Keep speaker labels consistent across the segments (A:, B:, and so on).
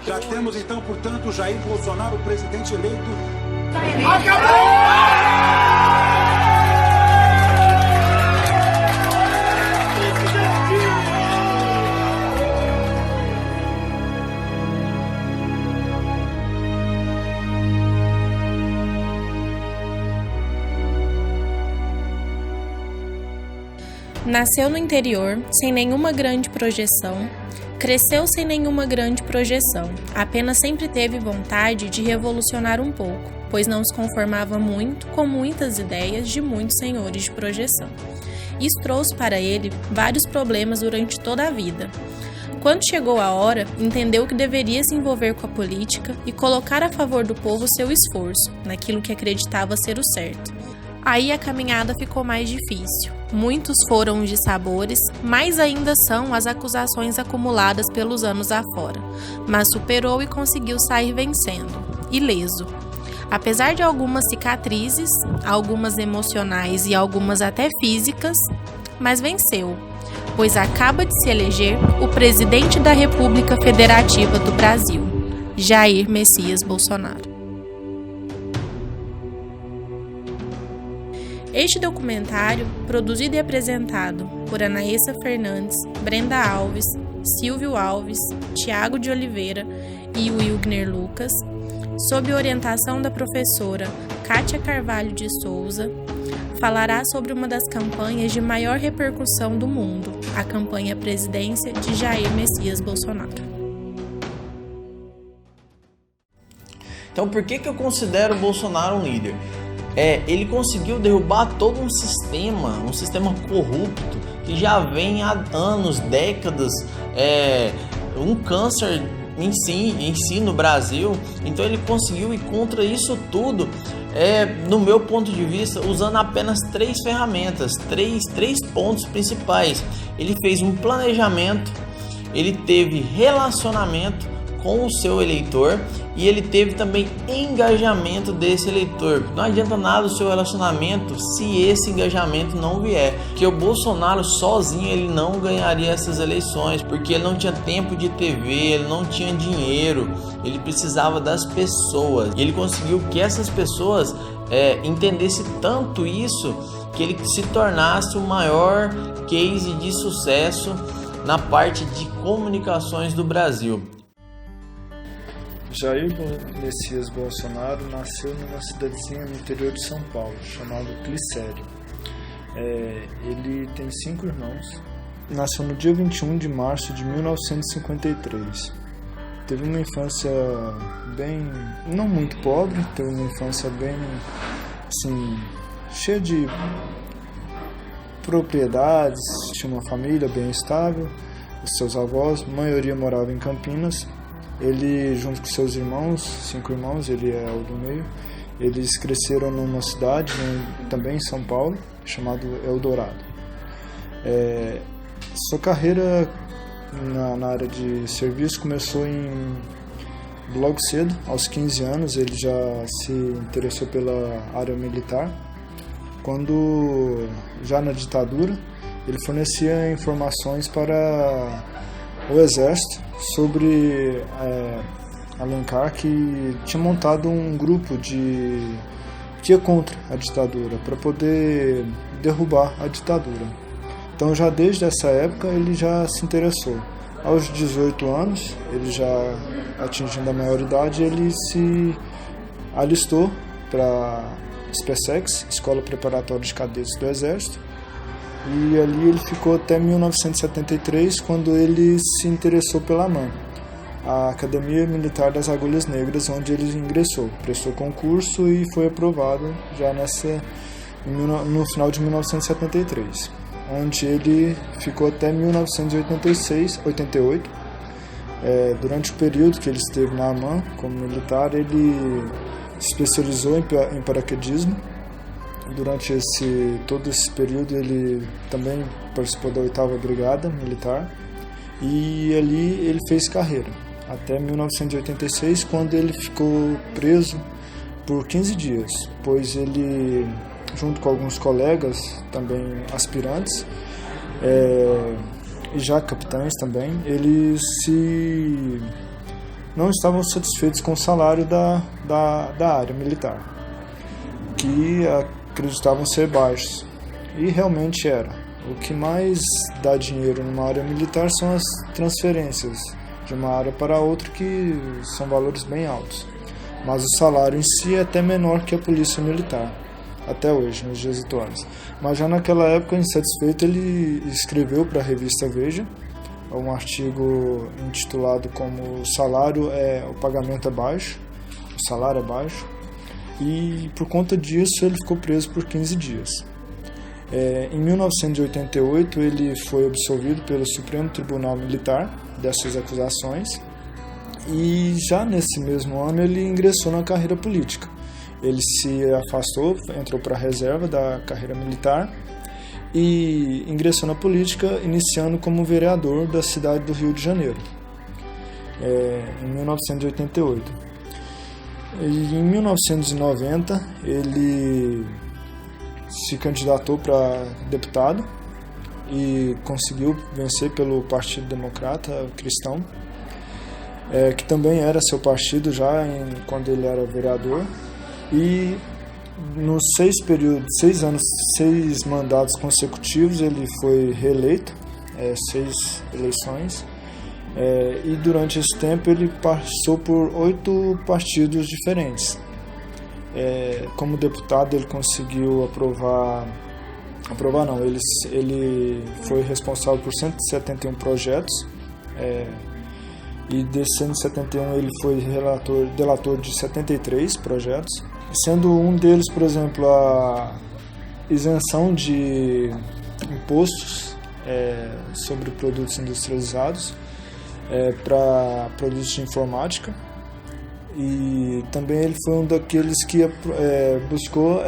A: Já temos então, portanto, Jair Bolsonaro, o presidente eleito.
B: Nasceu no interior, sem nenhuma grande projeção, cresceu sem nenhuma grande projeção, apenas sempre teve vontade de revolucionar um pouco, pois não se conformava muito com muitas ideias de muitos senhores de projeção. Isso trouxe para ele vários problemas durante toda a vida. Quando chegou a hora, entendeu que deveria se envolver com a política e colocar a favor do povo seu esforço, naquilo que acreditava ser o certo. Aí a caminhada ficou mais difícil. Muitos foram os dissabores, mais ainda são as acusações acumuladas pelos anos afora, mas superou e conseguiu sair vencendo, ileso. Apesar de algumas cicatrizes, algumas emocionais e algumas até físicas, mas venceu, pois acaba de se eleger o presidente da República Federativa do Brasil, Jair Messias Bolsonaro. Este documentário, produzido e apresentado por Anaísa Fernandes, Brenda Alves, Silvio Alves, Tiago de Oliveira e Wilgner Lucas, sob orientação da professora Kátia Carvalho de Souza, falará sobre uma das campanhas de maior repercussão do mundo, a campanha à presidência de Jair Messias Bolsonaro.
C: Então, por que eu considero o Bolsonaro um líder? Ele conseguiu derrubar todo um sistema corrupto que já vem há anos, décadas, um câncer em si no Brasil. Então ele conseguiu ir contra isso tudo, no meu ponto de vista, usando apenas 3 ferramentas, três pontos principais. Ele fez um planejamento, ele teve relacionamento com o seu eleitor e ele teve também engajamento desse eleitor. Não adianta nada o seu relacionamento se esse engajamento não vier, porque o Bolsonaro sozinho ele não ganharia essas eleições, porque ele não tinha tempo de TV, ele não tinha dinheiro, ele precisava das pessoas, e ele conseguiu que essas pessoas entendessem tanto isso, que ele se tornasse o maior case de sucesso na parte de comunicações do Brasil.
D: Jair Messias Bolsonaro nasceu numa cidadezinha no interior de São Paulo, chamada Glicério. Ele tem 5 irmãos. Nasceu no dia 21 de março de 1953. Teve uma infância não muito pobre, teve uma infância bem, assim, cheia de propriedades, tinha uma família bem estável, os seus avós, a maioria morava em Campinas. Ele, junto com seus irmãos, 5 irmãos, ele é o do meio, eles cresceram numa cidade, também em São Paulo, chamada Eldorado. Sua carreira na área de serviço começou logo cedo, aos 15 anos, ele já se interessou pela área militar. Quando, já na ditadura, ele fornecia informações para o exército sobre Alencar, que tinha montado um grupo que ia contra a ditadura, para poder derrubar a ditadura. Então já desde essa época ele já se interessou. Aos 18 anos, ele já atingindo a maioridade, ele se alistou para SpaceX, Escola Preparatória de Cadetes do Exército, e ali ele ficou até 1973, quando ele se interessou pela AMAN, a Academia Militar das Agulhas Negras, onde ele ingressou, prestou concurso e foi aprovado já no final de 1973, onde ele ficou até 1988. Durante o período que ele esteve na AMAN como militar, ele se especializou em paraquedismo. Durante todo esse período ele também participou da 8ª Brigada Militar, e ali ele fez carreira até 1986, quando ele ficou preso por 15 dias, pois ele, junto com alguns colegas também aspirantes e já capitães também, eles se não estavam satisfeitos com o salário da área militar, que acreditavam ser baixos. E realmente era. O que mais dá dinheiro numa área militar são as transferências de uma área para outra, que são valores bem altos. Mas o salário em si é até menor que a polícia militar, até hoje, nos dias atuais. Mas já naquela época, insatisfeito, ele escreveu para a revista Veja um artigo intitulado como o pagamento é baixo, o salário é baixo, e por conta disso ele ficou preso por 15 dias. Em 1988 ele foi absolvido pelo Supremo Tribunal Militar dessas acusações, e já nesse mesmo ano ele ingressou na carreira política. Ele se afastou, entrou para a reserva da carreira militar e ingressou na política, iniciando como vereador da cidade do Rio de Janeiro, em 1988. E em 1990 ele se candidatou para deputado e conseguiu vencer pelo Partido Democrata Cristão, que também era seu partido já quando ele era vereador. E nos 6 mandatos consecutivos ele foi reeleito, 6 eleições, e durante esse tempo ele passou por 8 partidos diferentes. Como deputado ele conseguiu ele foi responsável por 171 projetos, e desses 171 ele foi delator de 73 projetos, sendo um deles, por exemplo, a isenção de impostos sobre produtos industrializados para produtos de informática. E também ele foi um daqueles que buscou,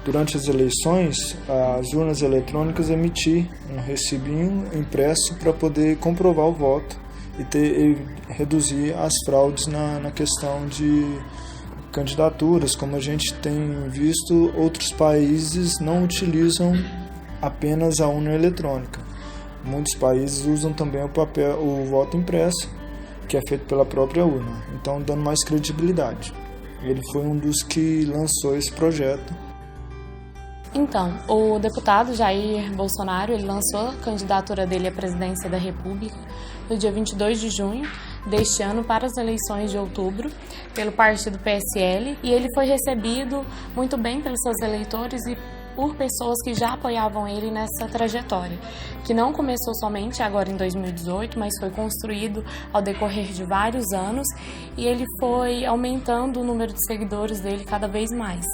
D: durante as eleições, as urnas eletrônicas, emitir um recibinho impresso para poder comprovar o voto e reduzir as fraudes na questão de candidaturas. Como a gente tem visto, outros países não utilizam apenas a urna eletrônica. Muitos países usam também o voto impresso, que é feito pela própria urna, então dando mais credibilidade. Ele foi um dos que lançou esse projeto.
E: Então, o deputado Jair Bolsonaro, ele lançou a candidatura dele à presidência da República no dia 22 de junho deste ano para as eleições de outubro pelo partido PSL, e ele foi recebido muito bem pelos seus eleitores e por pessoas que já apoiavam ele nessa trajetória, que não começou somente agora em 2018, mas foi construído ao decorrer de vários anos, e ele foi aumentando o número de seguidores dele cada vez mais.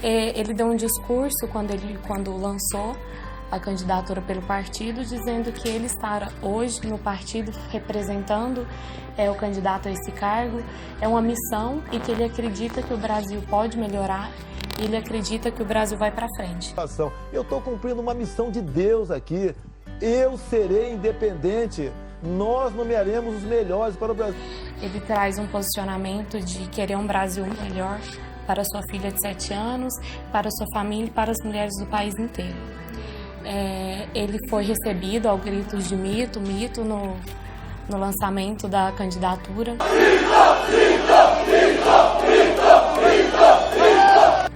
E: Ele deu um discurso quando lançou a candidatura pelo partido, dizendo que ele está hoje no partido representando o candidato a esse cargo, é uma missão, e que ele acredita que o Brasil pode melhorar, e ele acredita que o Brasil vai para frente.
F: Eu estou cumprindo uma missão de Deus aqui, eu serei independente, nós nomearemos os melhores para o Brasil.
E: Ele traz um posicionamento de querer um Brasil melhor para sua filha de 7 anos, para sua família e para as mulheres do país inteiro. Ele foi recebido ao gritos de mito no lançamento da candidatura.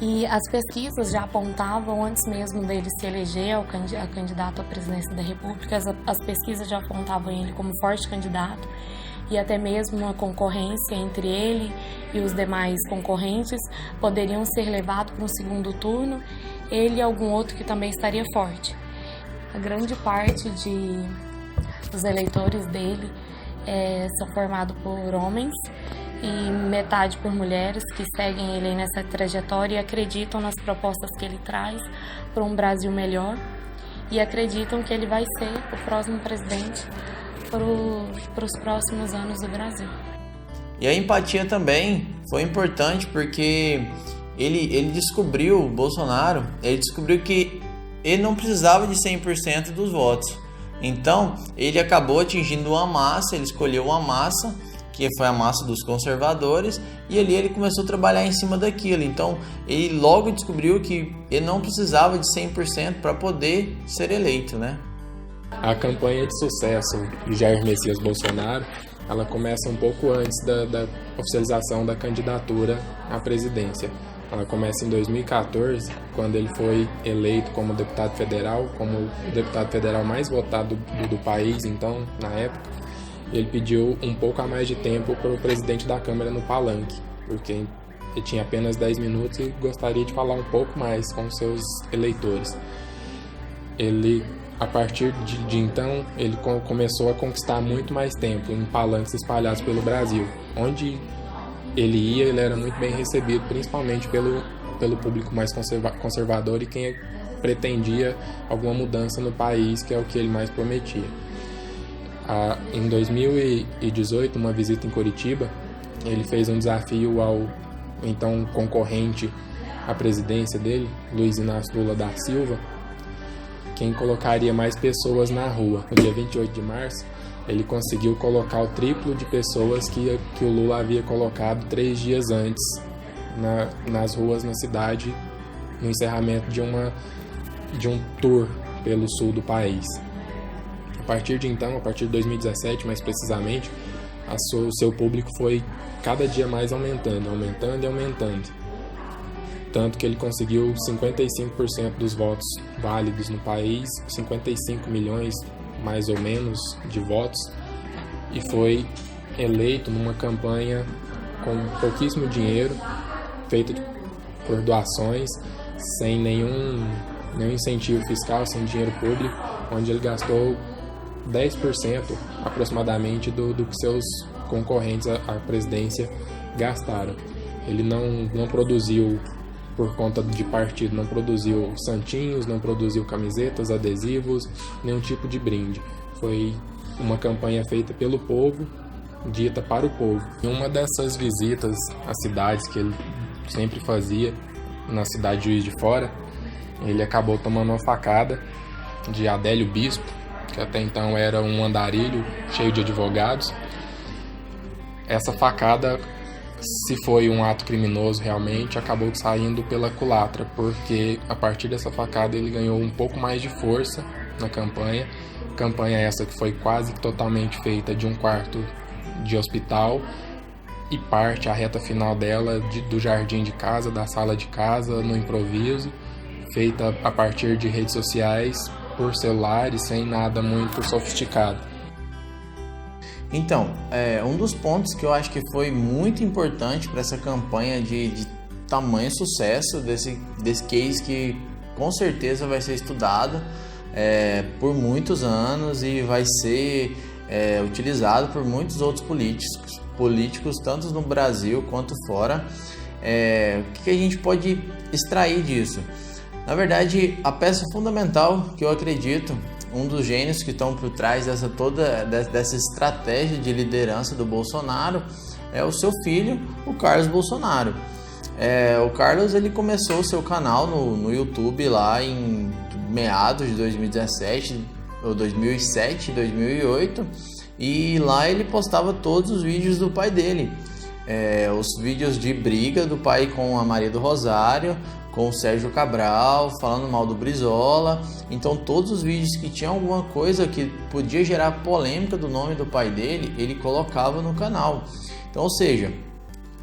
E: E as pesquisas já apontavam, antes mesmo dele se eleger a candidato à presidência da República, as pesquisas já apontavam ele como forte candidato, e até mesmo uma concorrência entre ele e os demais concorrentes poderiam ser levados para um segundo turno, ele e algum outro que também estaria forte. A grande parte dos eleitores dele são formados por homens e metade por mulheres que seguem ele nessa trajetória e acreditam nas propostas que ele traz para um Brasil melhor, e acreditam que ele vai ser o próximo presidente para os próximos anos do Brasil.
C: E a empatia também foi importante, porque ele descobriu, o Bolsonaro, ele descobriu que ele não precisava de 100% dos votos. Então, ele acabou atingindo uma massa, ele escolheu uma massa, que foi a massa dos conservadores, e ali ele começou a trabalhar em cima daquilo. Então, ele logo descobriu que ele não precisava de 100% para poder ser eleito, né?
G: A campanha de sucesso de Jair Messias Bolsonaro ela começa um pouco antes da oficialização da candidatura à presidência. Ela começa em 2014, quando ele foi eleito como deputado federal, como o deputado federal mais votado do país, então, na época. Ele pediu um pouco a mais de tempo para o presidente da Câmara no palanque, porque ele tinha apenas 10 minutos e gostaria de falar um pouco mais com seus eleitores. Ele, a partir de então, ele começou a conquistar muito mais tempo em palanques espalhados pelo Brasil. Onde ele ia, ele era muito bem recebido, principalmente pelo público mais conservador e quem pretendia alguma mudança no país, que é o que ele mais prometia. Em 2018, uma visita em Curitiba, ele fez um desafio ao então concorrente à presidência dele, Luiz Inácio Lula da Silva, quem colocaria mais pessoas na rua. No dia 28 de março, ele conseguiu colocar o triplo de pessoas que o Lula havia colocado 3 dias antes nas ruas na cidade, no encerramento de um tour pelo sul do país. A partir de então, a partir de 2017 mais precisamente, o seu público foi cada dia mais aumentando. Tanto que ele conseguiu 55% dos votos válidos no país, 55 milhões mais ou menos de votos, e foi eleito numa campanha com pouquíssimo dinheiro, feita por doações, sem nenhum incentivo fiscal, sem dinheiro público, onde ele gastou 10% aproximadamente do que seus concorrentes à presidência gastaram. Ele não produziu, por conta de partido, não produziu santinhos, não produziu camisetas, adesivos, nenhum tipo de brinde. Foi uma campanha feita pelo povo, dita para o povo. Em uma dessas visitas às cidades que ele sempre fazia, na cidade de Juiz de Fora, ele acabou tomando uma facada de Adélio Bispo, que até então era um andarilho cheio de advogados. Essa facada, se foi um ato criminoso realmente, acabou saindo pela culatra, porque a partir dessa facada ele ganhou um pouco mais de força na campanha. Campanha essa que foi quase totalmente feita de um quarto de hospital e parte, a reta final dela, do jardim de casa, da sala de casa, no improviso, feita a partir de redes sociais, por celulares, sem nada muito sofisticado.
C: Então, um dos pontos que eu acho que foi muito importante para essa campanha de tamanho sucesso desse case, que com certeza vai ser estudado por muitos anos e vai ser utilizado por muitos outros políticos, tanto no Brasil quanto fora. O que a gente pode extrair disso? Na verdade, a peça fundamental que eu acredito, um dos gênios que estão por trás dessa estratégia de liderança do Bolsonaro, é o seu filho, o Carlos Bolsonaro. O Carlos, ele começou o seu canal no YouTube lá em meados de 2017, ou 2007, 2008, e lá ele postava todos os vídeos do pai dele. Os vídeos de briga do pai com a Maria do Rosário, com o Sérgio Cabral, falando mal do Brizola. Então todos os vídeos que tinham alguma coisa que podia gerar polêmica do nome do pai dele, ele colocava no canal. Então, ou seja,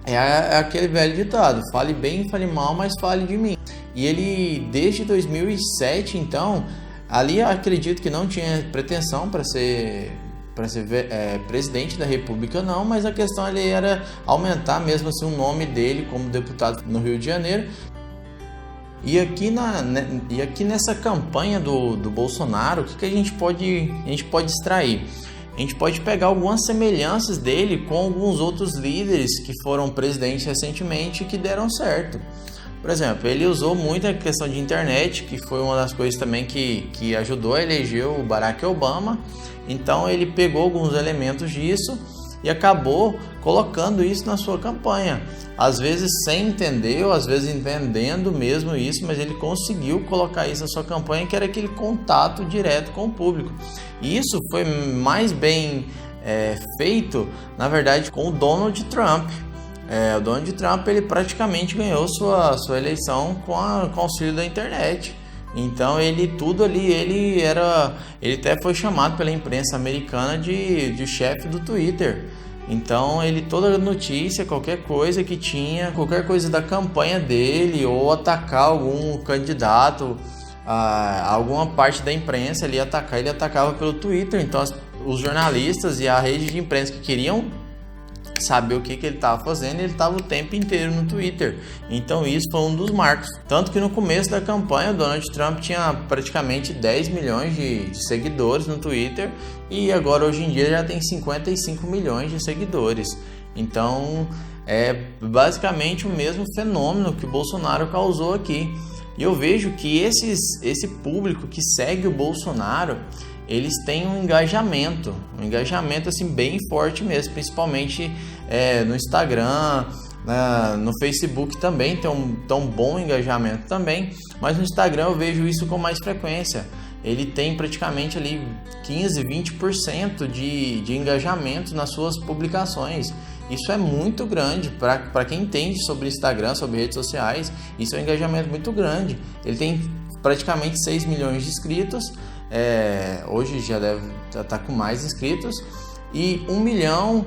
C: é aquele velho ditado: fale bem, fale mal, mas fale de mim. E ele, desde 2007, então, ali eu acredito que não tinha pretensão para ser presidente da República, não, mas a questão ali era aumentar mesmo assim o nome dele como deputado no Rio de Janeiro. E aqui nessa campanha do Bolsonaro, o que a gente pode extrair? A gente pode pegar algumas semelhanças dele com alguns outros líderes que foram presidentes recentemente e que deram certo. Por exemplo, ele usou muito a questão de internet, que foi uma das coisas também que ajudou a eleger o Barack Obama. Então ele pegou alguns elementos disso e acabou colocando isso na sua campanha. Às vezes sem entender, ou às vezes entendendo mesmo isso, mas ele conseguiu colocar isso na sua campanha, que era aquele contato direto com o público. E isso foi mais bem feito, na verdade, com o Donald Trump. O Donald Trump, ele praticamente ganhou sua eleição com o auxílio da internet. Então ele até foi chamado pela imprensa americana de chefe do Twitter. Então toda notícia, qualquer coisa que tinha, qualquer coisa da campanha dele ou atacar algum candidato, alguma parte da imprensa ele atacava pelo Twitter. Então os jornalistas e a rede de imprensa que queriam saber o que ele estava fazendo, ele estava o tempo inteiro no Twitter. Então isso foi um dos marcos. Tanto que no começo da campanha o Donald Trump tinha praticamente 10 milhões de seguidores no Twitter e agora hoje em dia já tem 55 milhões de seguidores. Então é basicamente o mesmo fenômeno que o Bolsonaro causou aqui. E eu vejo que esse público que segue o Bolsonaro, eles têm um engajamento assim bem forte mesmo, principalmente no Instagram, no Facebook também tem um bom engajamento também, mas no Instagram eu vejo isso com mais frequência. Ele tem praticamente ali 15, 20% de engajamento nas suas publicações. Isso é muito grande para quem entende sobre Instagram, sobre redes sociais. Isso é um engajamento muito grande. Ele tem praticamente 6 milhões de inscritos. Hoje já deve estar com mais inscritos. E 1 milhão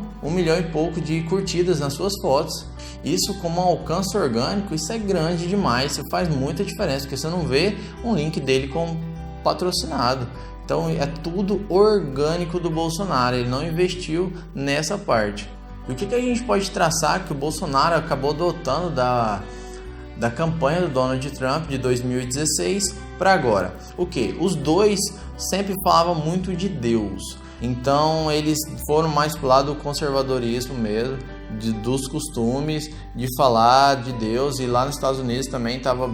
C: e pouco de curtidas nas suas fotos. Isso, como alcance orgânico, isso é grande demais. Isso faz muita diferença, porque você não vê um link dele como patrocinado. Então é tudo orgânico do Bolsonaro. Ele não investiu nessa parte. E o que a gente pode traçar que o Bolsonaro acabou adotando da campanha do Donald Trump de 2016 para agora? O que? Os dois sempre falavam muito de Deus. Então eles foram mais pro lado do conservadorismo mesmo, dos costumes, de falar de Deus. E lá nos Estados Unidos também tava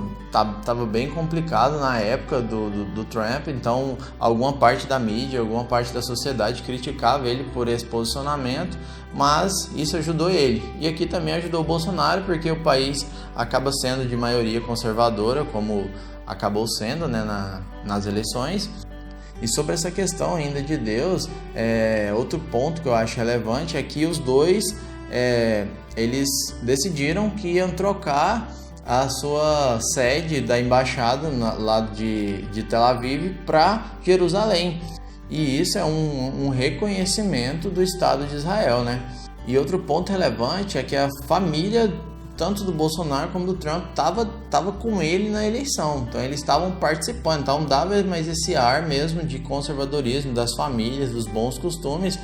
C: bem complicado na época do Trump. Então alguma parte da mídia, alguma parte da sociedade criticava ele por esse posicionamento, mas isso ajudou ele. E aqui também ajudou o Bolsonaro, porque o país acaba sendo de maioria conservadora, como acabou sendo, né, nas eleições. E sobre essa questão ainda de Deus, outro ponto que eu acho relevante é que os dois eles decidiram que iam trocar a sua sede da embaixada lá de Tel Aviv para Jerusalém. E isso é um reconhecimento do Estado de Israel, né? E outro ponto relevante é que a família, tanto do Bolsonaro como do Trump, tava com ele na eleição. Então eles estavam participando. Então dava mais esse ar mesmo de conservadorismo das famílias, dos bons costumes.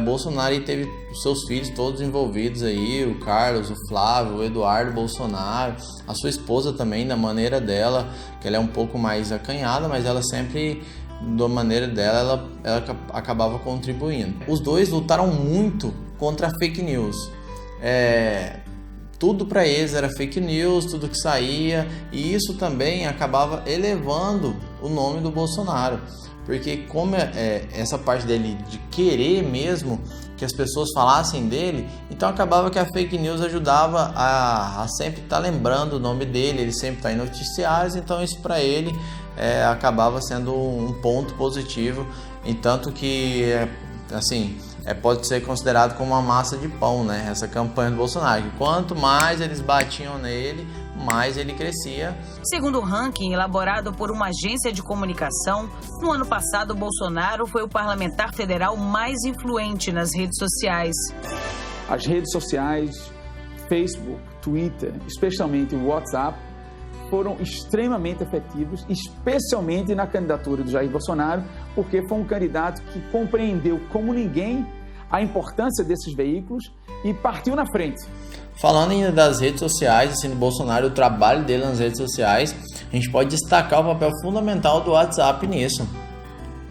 C: Bolsonaro teve os seus filhos todos envolvidos aí, o Carlos, o Flávio, o Eduardo Bolsonaro, a sua esposa também, da maneira dela, que ela é um pouco mais acanhada, mas ela sempre, da maneira dela, ela acabava contribuindo. Os dois lutaram muito contra a fake news. Tudo para eles era fake news, tudo que saía, e isso também acabava elevando o nome do Bolsonaro, porque como essa parte dele de querer mesmo que as pessoas falassem dele, então acabava que a fake news ajudava a sempre estar lembrando o nome dele, ele sempre está em noticiários, então isso para ele acabava sendo um ponto positivo, e tanto que assim, pode ser considerado como uma massa de pão, né? Essa campanha do Bolsonaro. Quanto mais eles batiam nele, mais ele crescia.
H: Segundo o ranking elaborado por uma agência de comunicação, no ano passado, Bolsonaro foi o parlamentar federal mais influente nas redes sociais.
I: As redes sociais, Facebook, Twitter, especialmente o WhatsApp, foram extremamente efetivos, especialmente na candidatura do Jair Bolsonaro, porque foi um candidato que compreendeu como ninguém a importância desses veículos e partiu na frente.
C: Falando ainda das redes sociais, assim, do Bolsonaro, o trabalho dele nas redes sociais, a gente pode destacar o papel fundamental do WhatsApp nisso.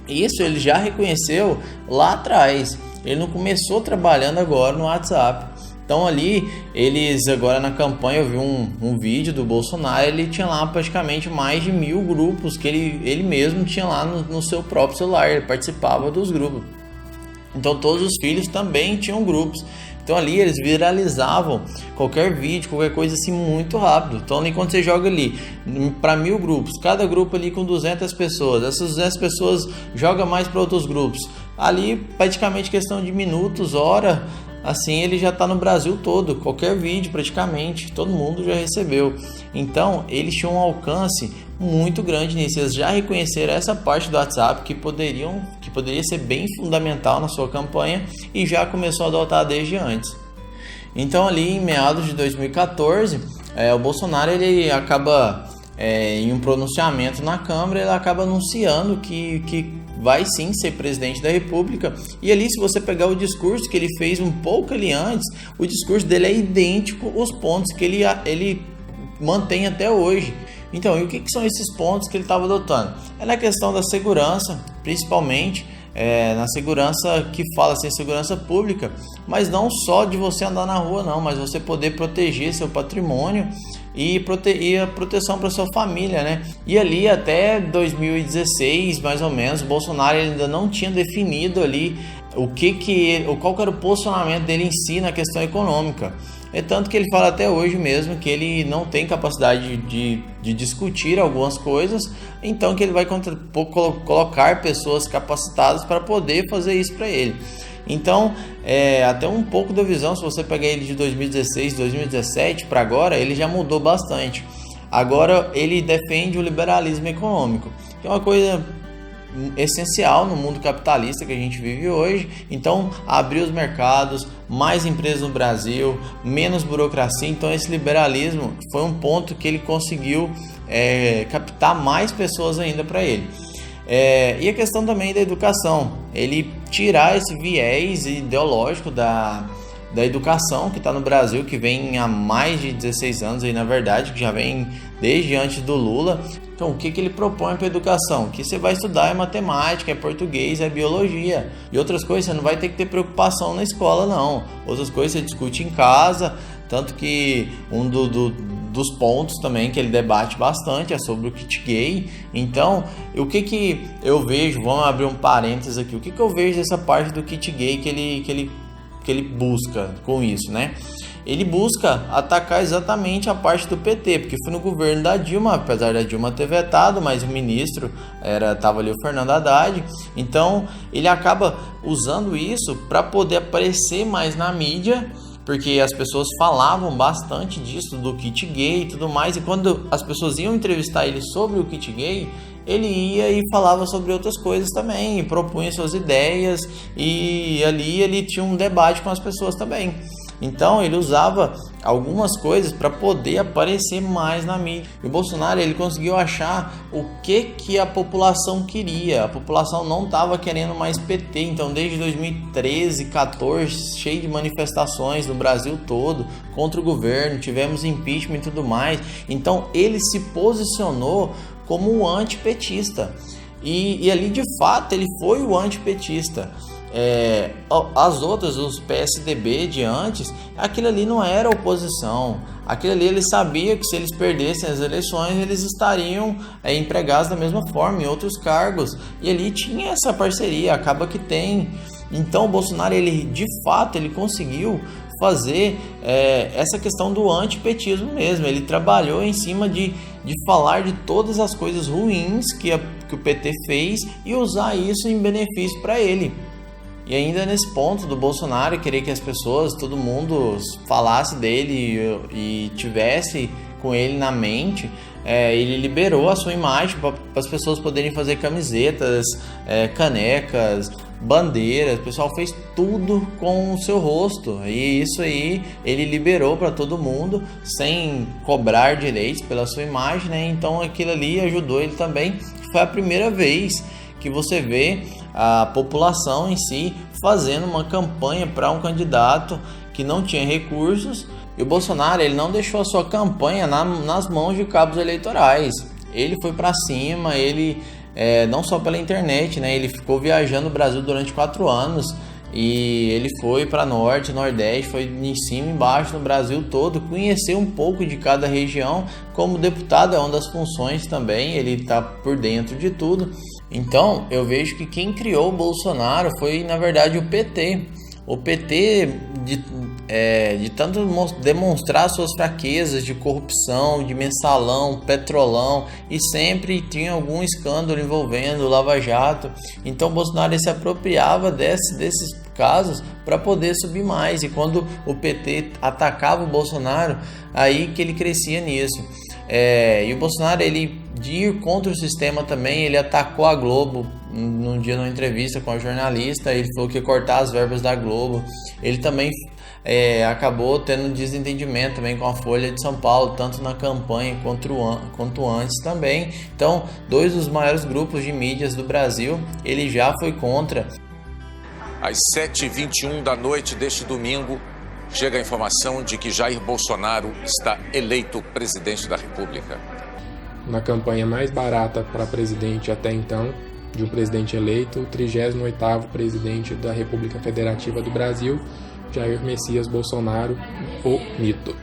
C: Isso ele já reconheceu lá atrás, ele não começou trabalhando agora no WhatsApp. Então ali, eles agora na campanha, eu vi um vídeo do Bolsonaro, ele tinha lá praticamente mais de 1000 grupos que ele mesmo tinha lá no seu próprio celular, ele participava dos grupos. Então todos os filhos também tinham grupos. Então ali eles viralizavam qualquer vídeo, qualquer coisa assim muito rápido. Então ali quando você joga ali para 1000 grupos, cada grupo ali com 200 pessoas, essas 200 pessoas jogam mais para outros grupos. Ali praticamente questão de minutos, hora, assim ele já está no Brasil todo, qualquer vídeo praticamente, todo mundo já recebeu. Então eles tinham um alcance muito grande nisso, eles já reconheceram essa parte do WhatsApp que poderia ser bem fundamental na sua campanha e já começou a adotar desde antes. Então ali em meados de 2014, o Bolsonaro ele acaba em um pronunciamento na Câmara, ele acaba anunciando que vai sim ser presidente da República. E ali, se você pegar o discurso que ele fez um pouco ali antes, o discurso dele é idêntico aos pontos que ele mantém até hoje. Então, e o que são esses pontos que ele estava adotando? É na questão da segurança, principalmente na segurança que fala assim, segurança pública, mas não só de você andar na rua não, mas você poder proteger seu patrimônio e a proteção para sua família, né? E ali até 2016, mais ou menos, o Bolsonaro ainda não tinha definido ali qual que era o posicionamento dele em si na questão econômica. É tanto que ele fala até hoje mesmo que ele não tem capacidade de discutir algumas coisas, então que ele vai colocar pessoas capacitadas para poder fazer isso para ele. Então, até um pouco da visão, se você pegar ele de 2016, 2017 para agora, ele já mudou bastante. Agora ele defende o liberalismo econômico, que é uma coisa essencial no mundo capitalista que a gente vive hoje. Então, abrir os mercados, mais empresas no Brasil, menos burocracia. Então, esse liberalismo foi um ponto que ele conseguiu captar mais pessoas ainda para ele. E a questão também da educação, ele tirar esse viés ideológico da educação que está no Brasil, que vem há mais de 16 anos aí, na verdade, que já vem desde antes do Lula. Então, o que ele propõe para a educação? Que você vai estudar é matemática, é português, é biologia. E outras coisas você não vai ter que ter preocupação na escola, não. Outras coisas você discute em casa, tanto que um dos pontos também que ele debate bastante é sobre o kit gay. Então, o que eu vejo, vamos abrir um parênteses aqui, o que eu vejo dessa parte do kit gay que ele busca com isso, né? Ele busca atacar exatamente a parte do PT, porque foi no governo da Dilma, apesar da Dilma ter vetado, mas o ministro estava ali o Fernando Haddad. Então ele acaba usando isso para poder aparecer mais na mídia, porque as pessoas falavam bastante disso, do kit gay e tudo mais, e quando as pessoas iam entrevistar ele sobre o kit gay, ele ia e falava sobre outras coisas também, e propunha suas ideias, e ali ele tinha um debate com as pessoas também. Então ele usava algumas coisas para poder aparecer mais na mídia. E o Bolsonaro ele conseguiu achar o que a população queria. A população não estava querendo mais PT. Então desde 2013, 14, cheio de manifestações no Brasil todo contra o governo, tivemos impeachment e tudo mais. Então ele se posicionou como um antipetista. E ali de fato ele foi o antipetista. As outras, os PSDB de antes, aquilo ali não era oposição. Aquilo ali ele sabia que se eles perdessem as eleições, eles estariam empregados da mesma forma em outros cargos. E ali tinha essa parceria, acaba que tem. Então o Bolsonaro, ele de fato, ele conseguiu fazer essa questão do antipetismo mesmo. Ele trabalhou em cima de falar de todas as coisas ruins que o PT fez e usar isso em benefício para ele. E ainda nesse ponto do Bolsonaro querer que as pessoas, todo mundo falasse dele e tivesse com ele na mente, ele liberou a sua imagem para as pessoas poderem fazer camisetas, canecas, bandeiras. O pessoal fez tudo com o seu rosto, e isso aí ele liberou para todo mundo sem cobrar direitos pela sua imagem, né? Então aquilo ali ajudou ele também. Foi a primeira vez que você vê a população em si fazendo uma campanha para um candidato que não tinha recursos. E o Bolsonaro, ele não deixou a sua campanha nas mãos de cabos eleitorais. Ele foi para cima, ele não só pela internet, né? Ele ficou viajando o Brasil durante 4 anos. E ele foi para norte, nordeste, foi em cima e embaixo no Brasil todo, conheceu um pouco de cada região. Como deputado é uma das funções também, ele está por dentro de tudo. Então eu vejo que quem criou o Bolsonaro foi na verdade o PT. O PT de tanto demonstrar suas fraquezas de corrupção, de mensalão, petrolão, e sempre tinha algum escândalo envolvendo o Lava Jato. Então o Bolsonaro se apropriava desses casos para poder subir mais, e quando o PT atacava o Bolsonaro, aí que ele crescia nisso. E o Bolsonaro, ele de ir contra o sistema também. Ele atacou a Globo num dia numa entrevista com a jornalista. Ele falou que ia cortar as verbas da Globo. Ele também acabou tendo desentendimento também com a Folha de São Paulo, tanto na campanha quanto antes também. Então, 2 dos maiores grupos de mídias do Brasil, ele já foi contra.
J: Às 7h21 da noite deste domingo, chega a informação de que Jair Bolsonaro está eleito presidente da República.
G: Na campanha mais barata para presidente até então, de um presidente eleito, o 38º presidente da República Federativa do Brasil, Jair Messias Bolsonaro, o mito.